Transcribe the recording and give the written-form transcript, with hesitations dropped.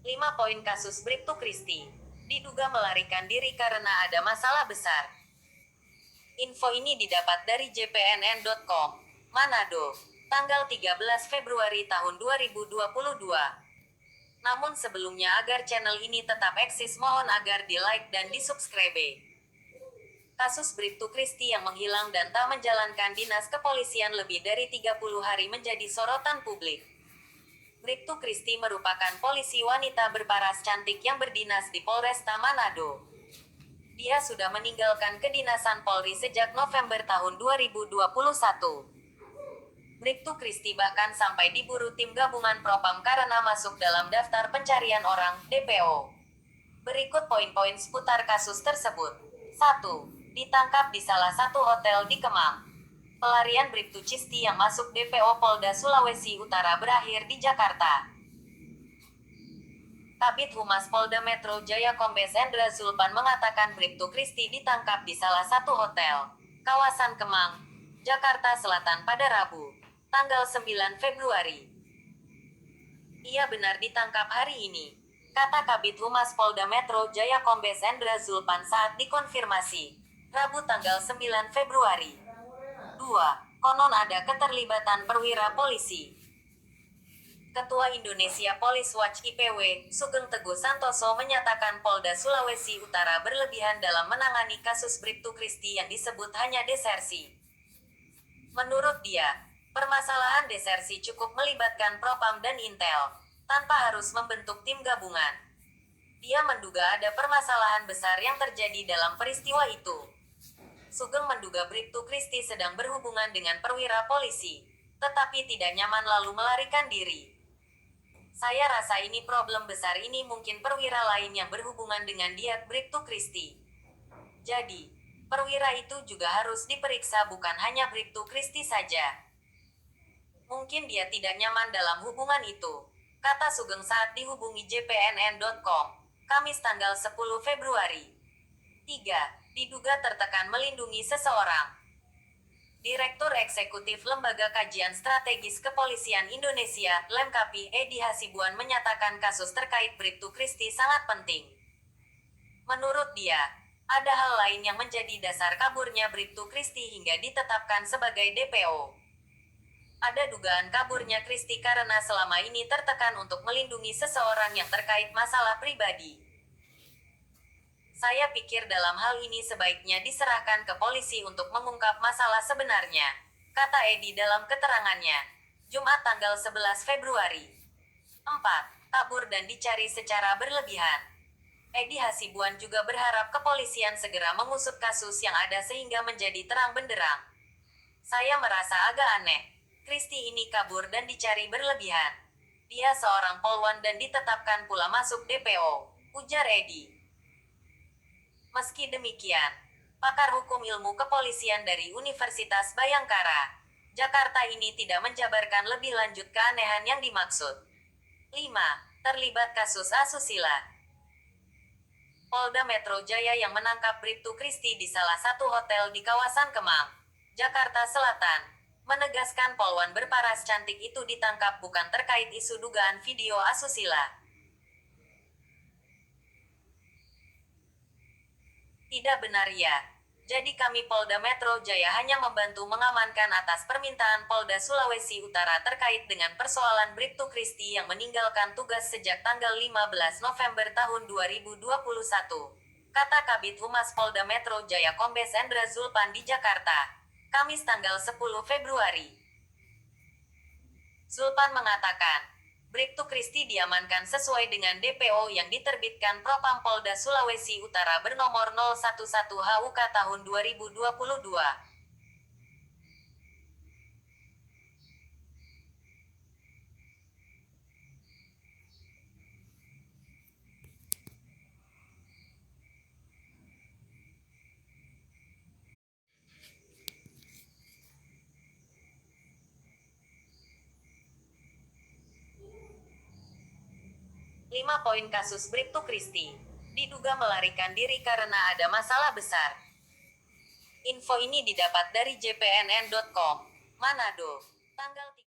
5 poin kasus Bribtu Kristi. Diduga melarikan diri karena ada masalah besar. Info ini didapat dari jpnn.com, Manado, tanggal 13 Februari tahun 2022. Namun sebelumnya agar channel ini tetap eksis mohon agar di-like dan di-subscribe. Kasus Bribtu Kristi yang menghilang dan tak menjalankan dinas kepolisian lebih dari 30 hari menjadi sorotan publik. Bribtu Kristi merupakan polisi wanita berparas cantik yang berdinas di Polresta Manado. Dia sudah meninggalkan kedinasan Polri sejak November tahun 2021. Bribtu Kristi bahkan sampai diburu tim gabungan Propam karena masuk dalam daftar pencarian orang (DPO). Berikut poin-poin seputar kasus tersebut. 1. Ditangkap di salah satu hotel di Kemang. Pelarian Bribtu Kristi yang masuk DPO Polda Sulawesi Utara berakhir di Jakarta. Kabid Humas Polda Metro Jaya Kombes Endra Zulpan mengatakan Bribtu Kristi ditangkap di salah satu hotel, kawasan Kemang, Jakarta Selatan pada Rabu, tanggal 9 Februari. Ia benar ditangkap hari ini, kata Kabid Humas Polda Metro Jaya Kombes Endra Zulpan saat dikonfirmasi, Rabu tanggal 9 Februari. 2. Konon ada keterlibatan perwira polisi. Ketua Indonesia Police Watch (IPW), Sugeng Teguh Santoso menyatakan Polda Sulawesi Utara berlebihan dalam menangani kasus Bribtu Kristi yang disebut hanya desersi. Menurut dia, permasalahan desersi cukup melibatkan Propam dan Intel, tanpa harus membentuk tim gabungan. Dia menduga ada permasalahan besar yang terjadi dalam peristiwa itu. Sugeng menduga Bribtu Kristi sedang berhubungan dengan perwira polisi, tetapi tidak nyaman lalu melarikan diri. Saya rasa ini problem besar ini mungkin perwira lain yang berhubungan dengan dia Bribtu Kristi. Jadi, perwira itu juga harus diperiksa bukan hanya Bribtu Kristi saja. Mungkin dia tidak nyaman dalam hubungan itu, kata Sugeng saat dihubungi jpnn.com, Kamis tanggal 10 Februari. 3. Diduga tertekan melindungi seseorang. Direktur Eksekutif Lembaga Kajian Strategis Kepolisian Indonesia, Lemkapi, Edi Hasibuan menyatakan kasus terkait Bribtu Kristi sangat penting. Menurut dia, ada hal lain yang menjadi dasar kaburnya Bribtu Kristi hingga ditetapkan sebagai DPO. Ada dugaan kaburnya Kristi karena selama ini tertekan untuk melindungi seseorang yang terkait masalah pribadi. Saya pikir dalam hal ini sebaiknya diserahkan ke polisi untuk mengungkap masalah sebenarnya, kata Edi dalam keterangannya, Jumat tanggal 11 Februari. 4. Kabur dan dicari secara berlebihan. Edi Hasibuan juga berharap kepolisian segera mengusut kasus yang ada sehingga menjadi terang benderang. Saya merasa agak aneh. Kristi ini kabur dan dicari berlebihan. Dia seorang polwan dan ditetapkan pula masuk DPO, ujar Edi. Meski demikian, pakar hukum ilmu kepolisian dari Universitas Bayangkara, Jakarta ini tidak menjabarkan lebih lanjut keanehan yang dimaksud. 5. Terlibat kasus asusila. Polda Metro Jaya yang menangkap Bribtu Kristi di salah satu hotel di kawasan Kemang, Jakarta Selatan, menegaskan polwan berparas cantik itu ditangkap bukan terkait isu dugaan video asusila. Tidak benar ya. Jadi kami Polda Metro Jaya hanya membantu mengamankan atas permintaan Polda Sulawesi Utara terkait dengan persoalan Bribtu Kristi yang meninggalkan tugas sejak tanggal 15 November tahun 2021, kata Kabid Humas Polda Metro Jaya Kombes Endra Zulpan di Jakarta, Kamis tanggal 10 Februari. Zulpan mengatakan, Bribtu Kristi diamankan sesuai dengan DPO yang diterbitkan Propam Polda Sulawesi Utara bernomor 011 HUK tahun 2022. 5 poin kasus Bribtu Kristi. Diduga melarikan diri karena ada masalah besar. Info ini didapat dari jpnn.com, Manado, tanggal 3